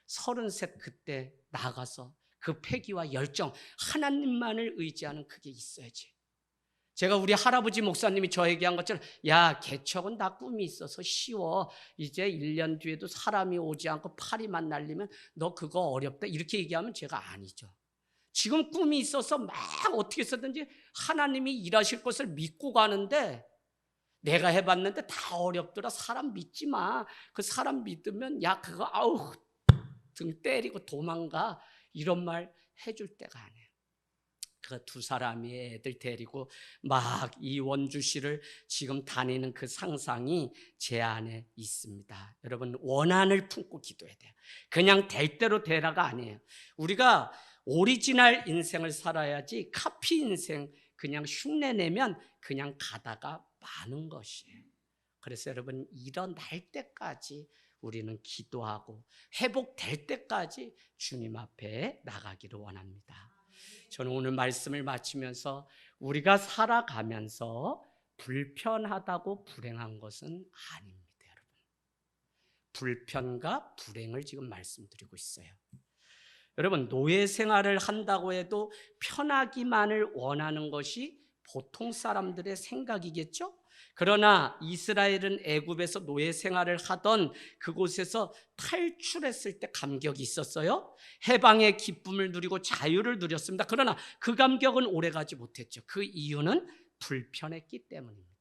33 그때 나가서 그 패기와 열정, 하나님만을 의지하는 그게 있어야지. 제가 우리 할아버지 목사님이 저에게 한 것처럼 야 개척은 다 꿈이 있어서 쉬워. 이제 1년 뒤에도 사람이 오지 않고 파리만 날리면 너 그거 어렵다 이렇게 얘기하면 제가 아니죠. 지금 꿈이 있어서 막 어떻게 해서든지 하나님이 일하실 것을 믿고 가는데 내가 해봤는데 다 어렵더라. 사람 믿지 마. 그 사람 믿으면 야 그거 아우 등 때리고 도망가 이런 말 해줄 때가 아니에요. 그 두 사람이 애들 데리고 막 이 원주시를 지금 다니는 그 상상이 제 안에 있습니다. 여러분 원한을 품고 기도해야 돼요. 그냥 될 대로 되라가 아니에요. 우리가 오리지널 인생을 살아야지 카피 인생 그냥 흉내내면 그냥 가다가 마는 것이에요. 그래서 여러분 일어날 때까지 우리는 기도하고 회복될 때까지 주님 앞에 나가기를 원합니다. 저는 오늘 말씀을 마치면서 우리가 살아가면서 불편하다고 불행한 것은 아닙니다. 여러분 불편과 불행을 지금 말씀드리고 있어요. 여러분 노예 생활을 한다고 해도 편하기만을 원하는 것이 보통 사람들의 생각이겠죠? 그러나 이스라엘은 애굽에서 노예 생활을 하던 그곳에서 탈출했을 때 감격이 있었어요. 해방의 기쁨을 누리고 자유를 누렸습니다. 그러나 그 감격은 오래가지 못했죠. 그 이유는 불편했기 때문입니다.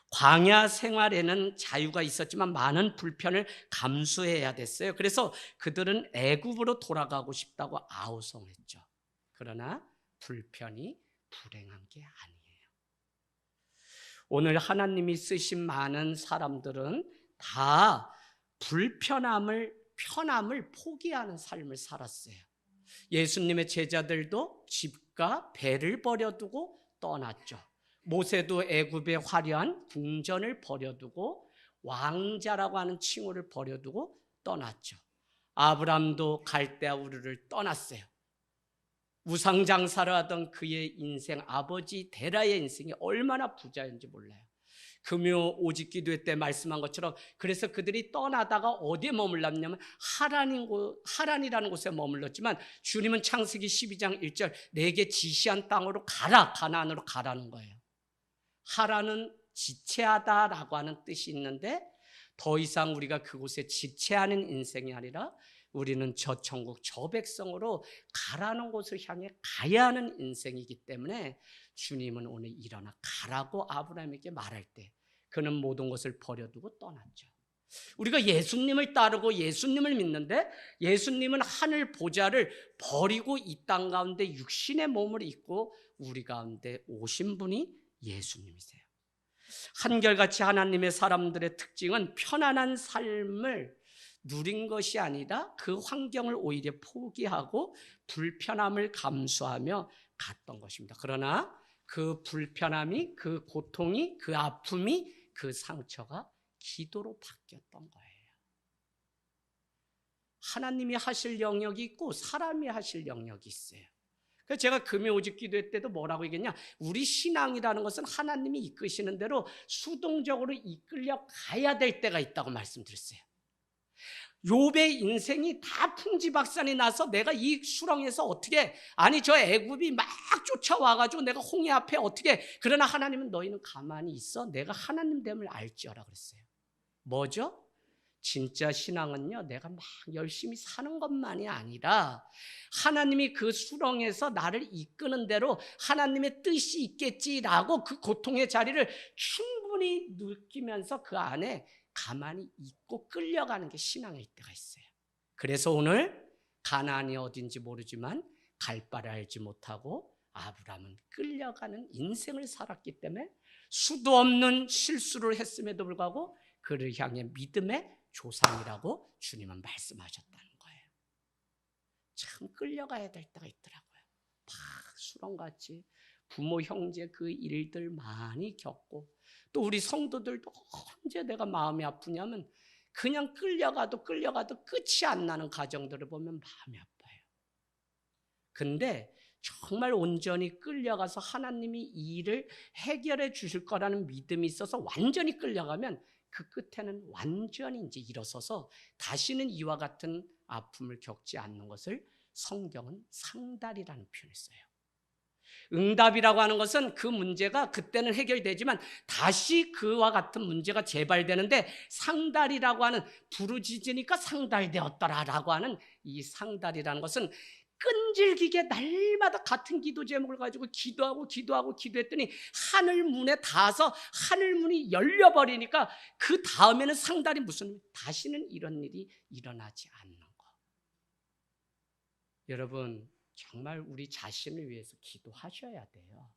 광야 생활에는 자유가 있었지만 많은 불편을 감수해야 됐어요. 그래서 그들은 애굽으로 돌아가고 싶다고 아우성했죠. 그러나 불편이 불행한 게 아니에요. 오늘 하나님이 쓰신 많은 사람들은 다 편함을 포기하는 삶을 살았어요. 예수님의 제자들도 집과 배를 버려두고 떠났죠. 모세도 애굽의 화려한 궁전을 버려두고 왕자라고 하는 칭호를 버려두고 떠났죠. 아브람도 갈대아 우르를 떠났어요. 우상장사를 하던 그의 인생, 아버지 데라의 인생이 얼마나 부자였는지 몰라요. 금요 오직 기도회 때 말씀한 것처럼 그래서 그들이 떠나다가 어디에 머물렀냐면 하란이라는 곳에 머물렀지만 주님은 창세기 12장 1절 내게 지시한 땅으로 가라, 가나안으로 가라는 거예요. 하란은 지체하다라고 하는 뜻이 있는데 더 이상 우리가 그곳에 지체하는 인생이 아니라 우리는 저 천국 저 백성으로 가라는 곳을 향해 가야 하는 인생이기 때문에 주님은 오늘 일어나 가라고 아브라함에게 말할 때 그는 모든 것을 버려두고 떠났죠. 우리가 예수님을 따르고 예수님을 믿는데 예수님은 하늘 보좌를 버리고 이 땅 가운데 육신의 몸을 입고 우리 가운데 오신 분이 예수님이세요. 한결같이 하나님의 사람들의 특징은 편안한 삶을 누린 것이 아니라 그 환경을 오히려 포기하고 불편함을 감수하며 갔던 것입니다. 그러나 그 불편함이, 그 고통이, 그 아픔이, 그 상처가 기도로 바뀌었던 거예요. 하나님이 하실 영역이 있고 사람이 하실 영역이 있어요. 그래서 제가 금요오직 기도회 때도 뭐라고 얘기했냐, 우리 신앙이라는 것은 하나님이 이끄시는 대로 수동적으로 이끌려 가야 될 때가 있다고 말씀드렸어요. 욥의 인생이 다 풍지박산이 나서 내가 이 수렁에서 어떻게, 아니 저 애굽이 막 쫓아와가지고 내가 홍해 앞에 어떻게, 그러나 하나님은 너희는 가만히 있어, 내가 하나님 됨을 알지어라 그랬어요. 뭐죠? 진짜 신앙은요, 내가 막 열심히 사는 것만이 아니라 하나님이 그 수렁에서 나를 이끄는 대로 하나님의 뜻이 있겠지라고 그 고통의 자리를 충분히 느끼면서 그 안에 가만히 있고 끌려가는 게 신앙일 때가 있어요. 그래서 오늘 가나안이 어딘지 모르지만 갈 바를 알지 못하고 아브라함은 끌려가는 인생을 살았기 때문에 수도 없는 실수를 했음에도 불구하고 그를 향해 믿음의 조상이라고 주님은 말씀하셨다는 거예요. 참 끌려가야 될 때가 있더라고요. 막 수렁같이 부모 형제 그 일들 많이 겪고, 또 우리 성도들도 언제 내가 마음이 아프냐면 그냥 끌려가도 끝이 안 나는 가정들을 보면 마음이 아파요. 근데 정말 온전히 끌려가서 하나님이 이 일을 해결해 주실 거라는 믿음이 있어서 완전히 끌려가면 그 끝에는 완전히 이제 일어서서 다시는 이와 같은 아픔을 겪지 않는 것을 성경은 상달이라는 표현을 써요. 응답이라고 하는 것은 그 문제가 그때는 해결되지만 다시 그와 같은 문제가 재발되는데, 상달이라고 하는, 부르짖으니까 상달되었더라라고 하는 이 상달이라는 것은 끈질기게 날마다 같은 기도 제목을 가지고 기도했더니 하늘 문에 닿아서 하늘 문이 열려버리니까 그 다음에는 상달이 무슨, 다시는 이런 일이 일어나지 않는 거. 여러분 정말 우리 자신을 위해서 기도하셔야 돼요.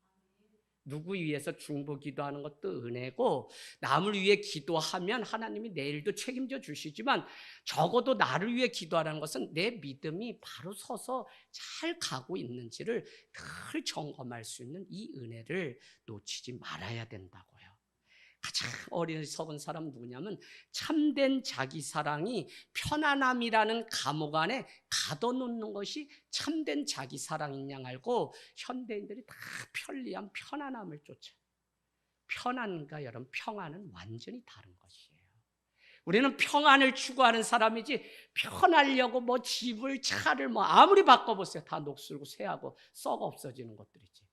누구 위해서 중보 기도하는 것도 은혜고, 남을 위해 기도하면 하나님이 내일도 책임져 주시지만 적어도 나를 위해 기도하라는 것은 내 믿음이 바로 서서 잘 가고 있는지를 늘 점검할 수 있는 이 은혜를 놓치지 말아야 된다고요. 가장 어리석은 사람 누구냐면 참된 자기 사랑이 편안함이라는 감옥 안에 가둬놓는 것이 참된 자기 사랑인 양 알고 현대인들이 다 편리한 편안함을 쫓아요. 편안과 여러분, 평안은 완전히 다른 것이에요. 우리는 평안을 추구하는 사람이지 편하려고 뭐 집을 차를 뭐 아무리 바꿔보세요, 다 녹슬고 쇠하고 썩어 없어지는 것들이지.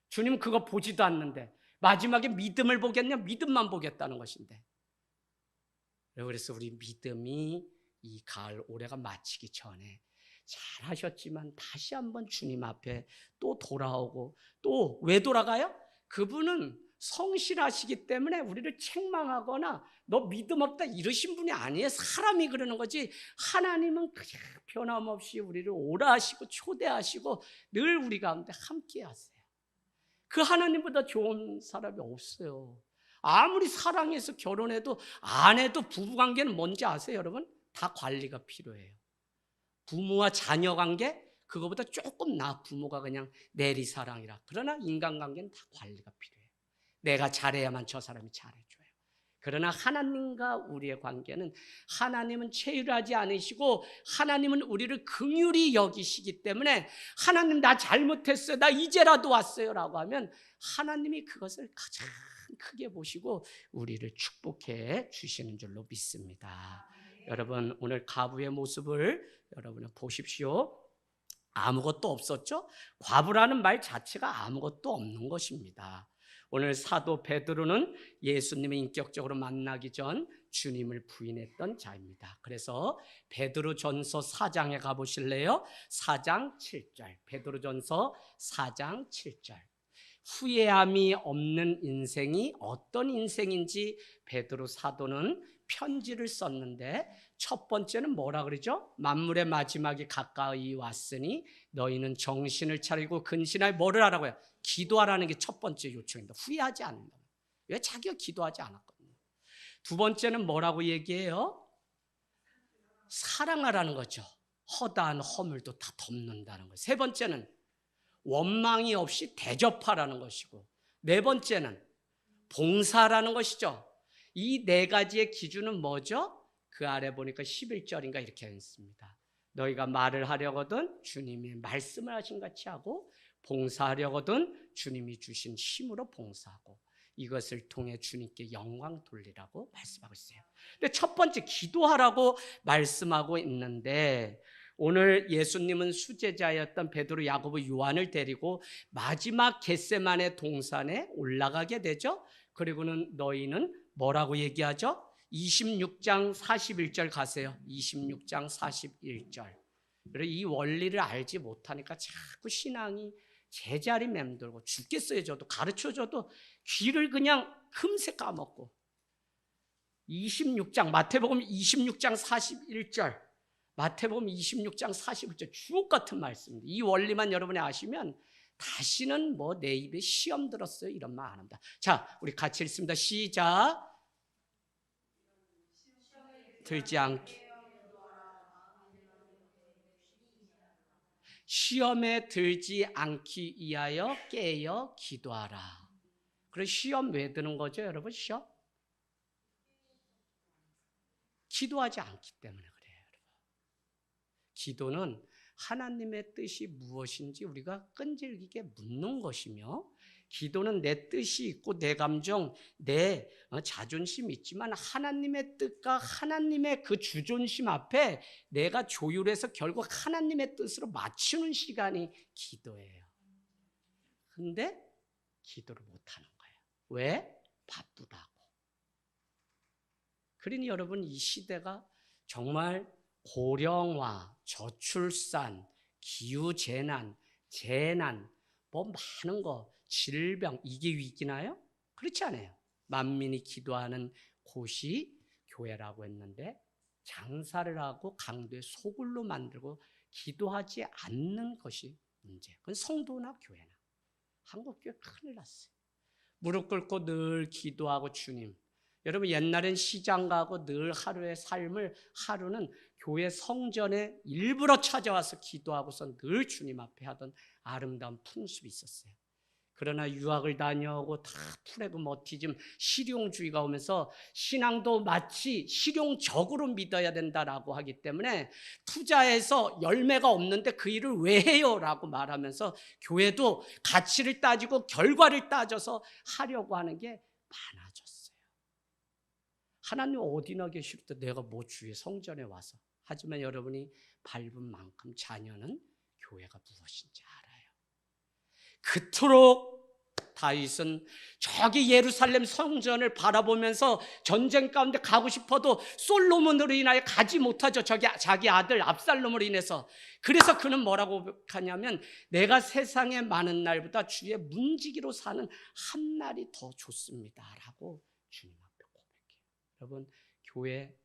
주님 그거 보지도 않는데 마지막에 믿음을 보겠냐? 믿음만 보겠다는 것인데. 그래서 우리 믿음이 이 가을 올해가 마치기 전에 잘 하셨지만 다시 한번 주님 앞에 또 돌아오고, 또 왜 돌아가요? 그분은 성실하시기 때문에 우리를 책망하거나 너 믿음 없다 이러신 분이 아니에요. 사람이 그러는 거지. 하나님은 그냥 변함없이 우리를 오라 하시고 초대하시고 늘 우리 가운데 함께 하세요. 그 하나님보다 좋은 사람이 없어요. 아무리 사랑해서 결혼해도 안 해도 부부관계는 뭔지 아세요 여러분? 다 관리가 필요해요. 부모와 자녀 관계 그거보다 조금 부모가 그냥 내리사랑이라. 그러나 인간관계는 다 관리가 필요해요. 내가 잘해야만 저 사람이 잘해줘요. 그러나 하나님과 우리의 관계는 하나님은 체휼하지 않으시고 하나님은 우리를 긍휼히 여기시기 때문에 하나님 나 잘못했어요, 나 이제라도 왔어요 라고 하면 하나님이 그것을 가장 크게 보시고 우리를 축복해 주시는 줄로 믿습니다. 여러분 오늘 과부의 모습을 여러분은 보십시오. 아무것도 없었죠? 과부라는 말 자체가 아무것도 없는 것입니다. 오늘 사도 베드로는 예수님을 인격적으로 만나기 전 주님을 부인했던 자입니다. 그래서 베드로전서 4장에 가보실래요? 4장 7절. 베드로전서 4장 7절. 후회함이 없는 인생이 어떤 인생인지 베드로 사도는 편지를 썼는데 첫 번째는 뭐라 그러죠? 만물의 마지막이 가까이 왔으니 너희는 정신을 차리고 근신하여 뭐를 하라고요? 기도하라는 게 첫 번째 요청입니다. 후회하지 않는다. 왜? 자기가 기도하지 않았거든요. 두 번째는 뭐라고 얘기해요? 사랑하라는 거죠. 허다한 허물도 다 덮는다는 거예요. 세 번째는 원망이 없이 대접하라는 것이고, 네 번째는 봉사라는 것이죠. 이 네 가지의 기준은 뭐죠? 그 아래 보니까 11절인가 이렇게 했습니다. 너희가 말을 하려거든 주님이 말씀을 하신 같이 하고, 봉사하려거든 주님이 주신 힘으로 봉사하고, 이것을 통해 주님께 영광 돌리라고 말씀하고 있어요. 근데 첫 번째 기도하라고 말씀하고 있는데, 오늘 예수님은 수제자였던 베드로, 야고보, 요한을 데리고 마지막 겟세마네 동산에 올라가게 되죠. 그리고는 너희는 뭐라고 얘기하죠? 26장 41절 가세요. 26장 41절. 이 원리를 알지 못하니까 자꾸 신앙이 제자리 맴돌고, 죽겠어요. 저도 가르쳐줘도 귀를 그냥 금세 까먹고. 26장 마태복음 26장 41절, 마태복음 26장 41절 주옥 같은 말씀입니다. 이 원리만 여러분이 아시면 다시는 뭐 내 입에 시험 들었어요 이런 말 안 합니다. 자, 우리 같이 읽습니다. 시작. 들지 않게, 시험에 들지 않기 위하여 깨어 기도하라. 그래, 시험 왜 드는 거죠 여러분? 시험? 기도하지 않기 때문에 그래요 여러분. 기도는 하나님의 뜻이 무엇인지 우리가 끈질기게 묻는 것이며, 기도는 내 뜻이 있고 내 감정, 내 자존심이 있지만 하나님의 뜻과 하나님의 그 주존심 앞에 내가 조율해서 결국 하나님의 뜻으로 맞추는 시간이 기도예요. 근데 기도를 못하는 거예요. 왜? 바쁘다고. 그러니 여러분, 이 시대가 정말 고령화, 저출산, 기후재난, 재난, 뭐 많은 거, 질병, 이게 위기나요? 그렇지 않아요. 만민이 기도하는 곳이 교회라고 했는데, 장사를 하고 강도의 소굴로 만들고 기도하지 않는 것이 문제. 그건 성도나 교회나. 한국교회 큰일 났어요. 무릎 꿇고 늘 기도하고 주님. 여러분, 옛날엔 시장 가고 늘 하루의 삶을, 하루는 교회 성전에 일부러 찾아와서 기도하고서 늘 주님 앞에 하던 아름다운 풍습이 있었어요. 그러나 유학을 다녀오고 다 프래그머티즘, 실용주의가 오면서 신앙도 마치 실용적으로 믿어야 된다라고 하기 때문에 투자해서 열매가 없는데 그 일을 왜 해요? 라고 말하면서 교회도 가치를 따지고 결과를 따져서 하려고 하는 게 많아졌어요. 하나님 어디나 계실 때 내가 뭐 주의 성전에 와서. 하지만 여러분이 밟은 만큼 자녀는 교회가 무엇인지 알아요. 그토록 다윗은 저기 예루살렘 성전을 바라보면서 전쟁 가운데 가고 싶어도 솔로몬으로 인하여 가지 못하죠. 자기 아들 압살롬으로 인해서. 그래서 그는 뭐라고 하냐면, 내가 세상에 많은 날보다 주의 문지기로 사는 한 날이 더 좋습니다 라고 주님 앞에 고백해요. 여러분, 교회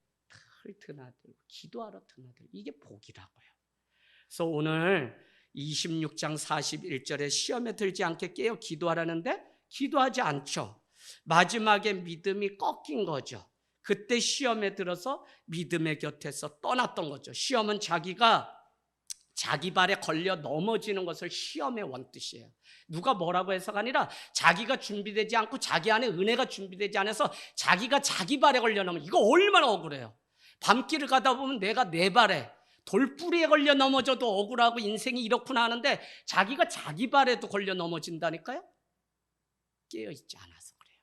늘 드나들고 기도하러 드나들고, 이게 복이라고요. 그래서 오늘 26장 41절에 시험에 들지 않게 깨어 기도하라는데 기도하지 않죠. 마지막에 믿음이 꺾인 거죠. 그때 시험에 들어서 믿음의 곁에서 떠났던 거죠. 시험은 자기가 자기 발에 걸려 넘어지는 것을 시험의 원뜻이에요. 누가 뭐라고 해서가 아니라 자기가 준비되지 않고 자기 안에 은혜가 준비되지 않아서 자기가 자기 발에 걸려 넘어. 이거 얼마나 억울해요. 밤길을 가다 보면 내가 내 발에 돌뿌리에 걸려 넘어져도 억울하고 인생이 이렇구나 하는데, 자기가 자기 발에도 걸려 넘어진다니까요. 깨어있지 않아서 그래요.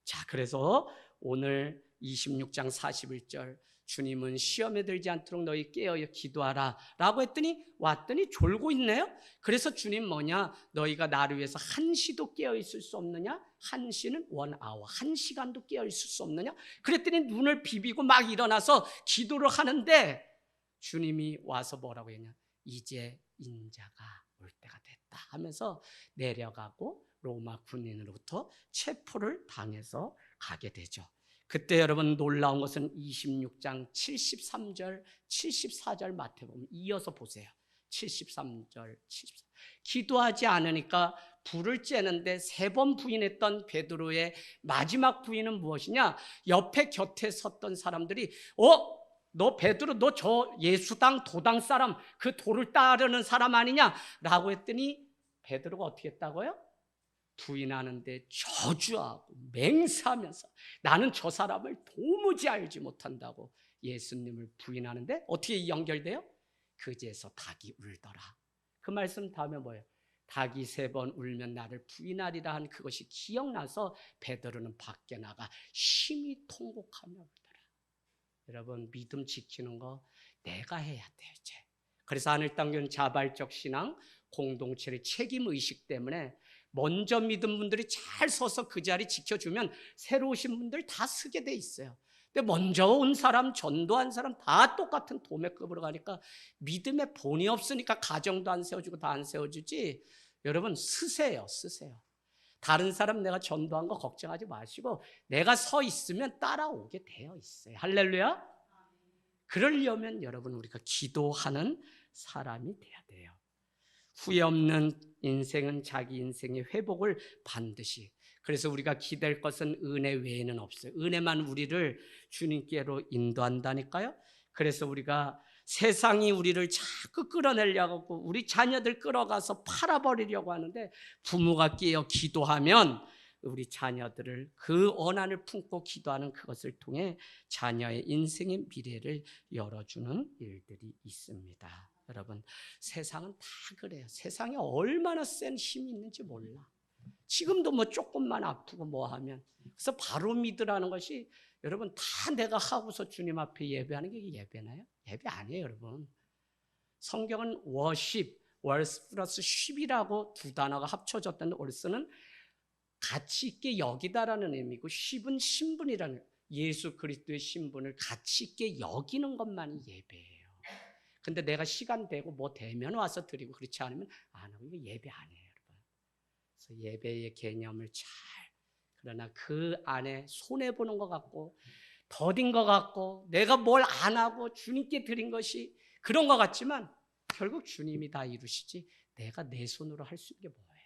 자, 그래서 오늘 26장 41절, 주님은 시험에 들지 않도록 너희 깨어 기도하라 라고 했더니 왔더니 졸고 있네요. 그래서 주님 뭐냐, 너희가 나를 위해서 한 시도 깨어 있을 수 없느냐? 한 시는 1 hour, 한 시간도 깨어 있을 수 없느냐? 그랬더니 눈을 비비고 막 일어나서 기도를 하는데, 주님이 와서 뭐라고 했냐, 이제 인자가 올 때가 됐다 하면서 내려가고 로마 군인으로부터 체포를 당해서 가게 되죠. 그때 여러분 놀라운 것은 26장 73절 74절 마태복음 이어서 보세요. 73절 74. 기도하지 않으니까 불을 쬐는데 3번 부인했던 베드로의 마지막 부인은 무엇이냐, 옆에 곁에 섰던 사람들이 너 베드로, 너 저 예수당 도당 사람, 그 도를 따르는 사람 아니냐 라고 했더니 베드로가 어떻게 했다고요? 부인하는데 저주하고 맹세하면서 나는 저 사람을 도무지 알지 못한다고 예수님을 부인하는데 어떻게 연결돼요? 그제서 닭이 울더라. 그 말씀 다음에 뭐예요? 닭이 3번 울면 나를 부인하리라 한 그것이 기억나서 베드로는 밖에 나가 심히 통곡하며 울더라. 여러분, 믿음 지키는 거 내가 해야 돼요 이제. 그래서 하늘땅교는 자발적 신앙, 공동체의 책임의식 때문에 먼저 믿은 분들이 잘 서서 그 자리 지켜주면 새로 오신 분들 다 서게 돼 있어요. 근데 먼저 온 사람, 전도한 사람 다 똑같은 도매급으로 가니까 믿음에 본이 없으니까 가정도 안 세워주고 다 안 세워주지. 여러분, 쓰세요. 다른 사람 내가 전도한 거 걱정하지 마시고 내가 서 있으면 따라오게 되어 있어요. 할렐루야. 그러려면 여러분, 우리가 기도하는 사람이 돼야 돼요. 후회 없는 인생은 자기 인생의 회복을 반드시. 그래서 우리가 기댈 것은 은혜 외에는 없어요. 은혜만 우리를 주님께로 인도한다니까요. 그래서 우리가 세상이 우리를 자꾸 끌어내려고 하고 우리 자녀들 끌어가서 팔아버리려고 하는데 부모가 깨어 기도하면 우리 자녀들을 그 원한을 품고 기도하는 그것을 통해 자녀의 인생의 미래를 열어주는 일들이 있습니다. 여러분, 세상은 다 그래요. 세상에 얼마나 센 힘이 있는지 몰라. 지금도 뭐 조금만 아프고 뭐 하면. 그래서 바로 믿으라는 것이 여러분 다 내가 하고서 주님 앞에 예배하는 게 예배나요? 예배 아니에요, 여러분. 성경은 워십, 월스 플러스 쉽이라고 두 단어가 합쳐졌다는 월스는 가치 있게 여기다라는 의미고 쉽은 신분이라는, 예수 그리스도의 신분을 가치 있게 여기는 것만이 예배예요. 근데 내가 시간 되고 뭐 되면 와서 드리고 그렇지 않으면 안 하고 이거 예배 아니에요, 여러분. 그래서 예배의 개념을 잘, 그러나 그 안에 손해보는 것 같고 더딘 것 같고 내가 뭘 안 하고 주님께 드린 것이 그런 것 같지만 결국 주님이 다 이루시지 내가 내 손으로 할 수 있는 게 뭐예요?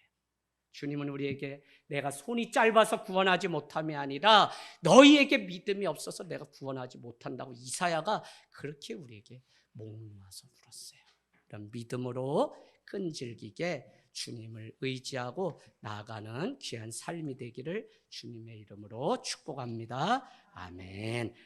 주님은 우리에게 내가 손이 짧아서 구원하지 못함이 아니라 너희에게 믿음이 없어서 내가 구원하지 못한다고 이사야가 그렇게 우리에게 목놓아서 울었어요. 그런 믿음으로 끈질기게 주님을 의지하고 나아가는 귀한 삶이 되기를 주님의 이름으로 축복합니다. 아멘.